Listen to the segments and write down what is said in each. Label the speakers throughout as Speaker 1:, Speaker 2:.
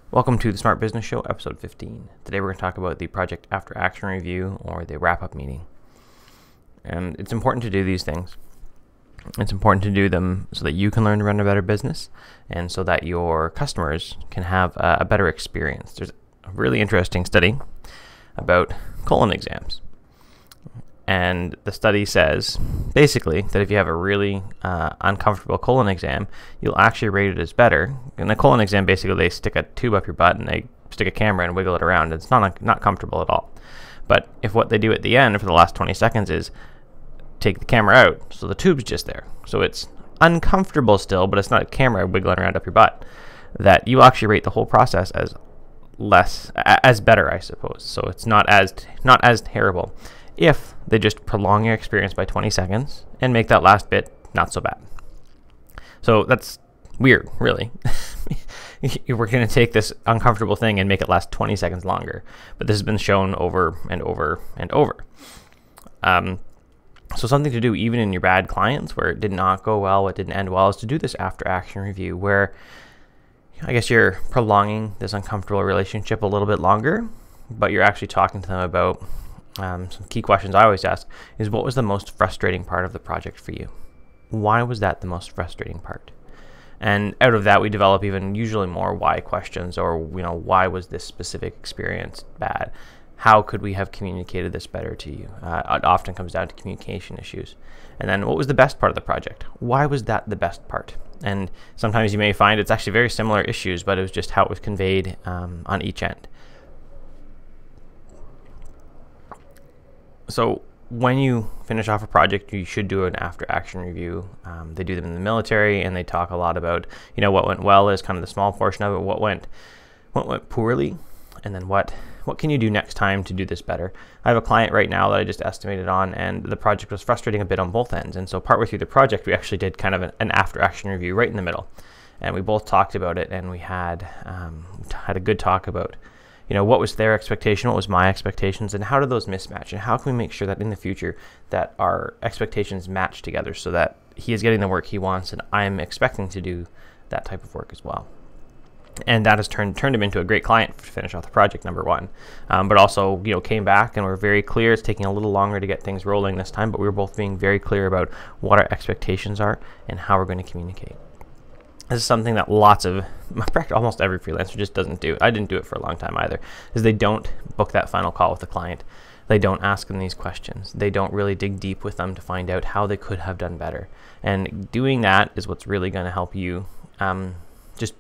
Speaker 1: Welcome to the Smart Business Show, episode 15. Today we're going to talk about the project after action review, or the wrap-up meeting. And it's important to do these things. It's important to do them so that you can learn to run a better business and so that your customers can have a better experience. There's a really interesting study about colon exams. And the study says, basically, that if you have a really uncomfortable colon exam, you'll actually rate it as better. In a colon exam, basically, they stick a tube up your butt and they stick a camera and wiggle it around. It's not comfortable at all. But if what they do at the end for the last 20 seconds is take the camera out, so the tube's just there. So it's uncomfortable still, but it's not a camera wiggling around up your butt. That you actually rate the whole process as better, I suppose. So it's not as terrible if they just prolong your experience by 20 seconds and make that last bit not so bad. So that's weird, really. We're going to take this uncomfortable thing and make it last 20 seconds longer. But this has been shown over and over and over. So something to do even in your bad clients where it did not go well, it didn't end well, is to do this after action review where I guess you're prolonging this uncomfortable relationship a little bit longer, but you're actually talking to them about some key questions I always ask is, what was the most frustrating part of the project for you? Why was that the most frustrating part? And out of that, we develop even usually more why questions, or why was this specific experience bad? How could we have communicated this better to you? It often comes down to communication issues. And then what was the best part of the project? Why was that the best part? And sometimes you may find it's actually very similar issues, but it was just how it was conveyed on each end. So when you finish off a project, you should do an after-action review. They do them in the military, and they talk a lot about, what went well is kind of the small portion of it, what went poorly, and then what can you do next time to do this better. I have a client right now that I just estimated on, and the project was frustrating a bit on both ends. And so partway through the project, we actually did kind of an after-action review right in the middle, and we both talked about it, and we had a good talk about what was their expectation, what was my expectations, and how did those mismatch, and how can we make sure that in the future that our expectations match together so that he is getting the work he wants and I'm expecting to do that type of work as well. And that has turned him into a great client to finish off the project, number one. But also, came back and we're very clear. It's taking a little longer to get things rolling this time, but we were both being very clear about what our expectations are and how we're going to communicate. This is something that almost every freelancer just doesn't do. I didn't do it for a long time either, is they don't book that final call with the client. They don't ask them these questions. They don't really dig deep with them to find out how they could have done better. And doing that is what's really going to help you just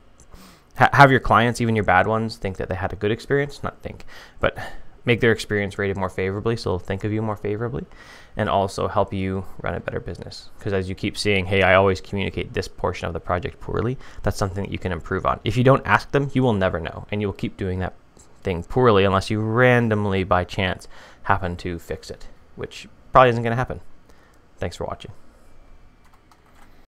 Speaker 1: have your clients, even your bad ones, think that they had a good experience. But make their experience rated more favorably, so they'll think of you more favorably, and also help you run a better business. Because as you keep seeing, hey, I always communicate this portion of the project poorly, that's something that you can improve on. If you don't ask them, you will never know, and you will keep doing that thing poorly unless you randomly, by chance, happen to fix it, which probably isn't going to happen. Thanks for watching.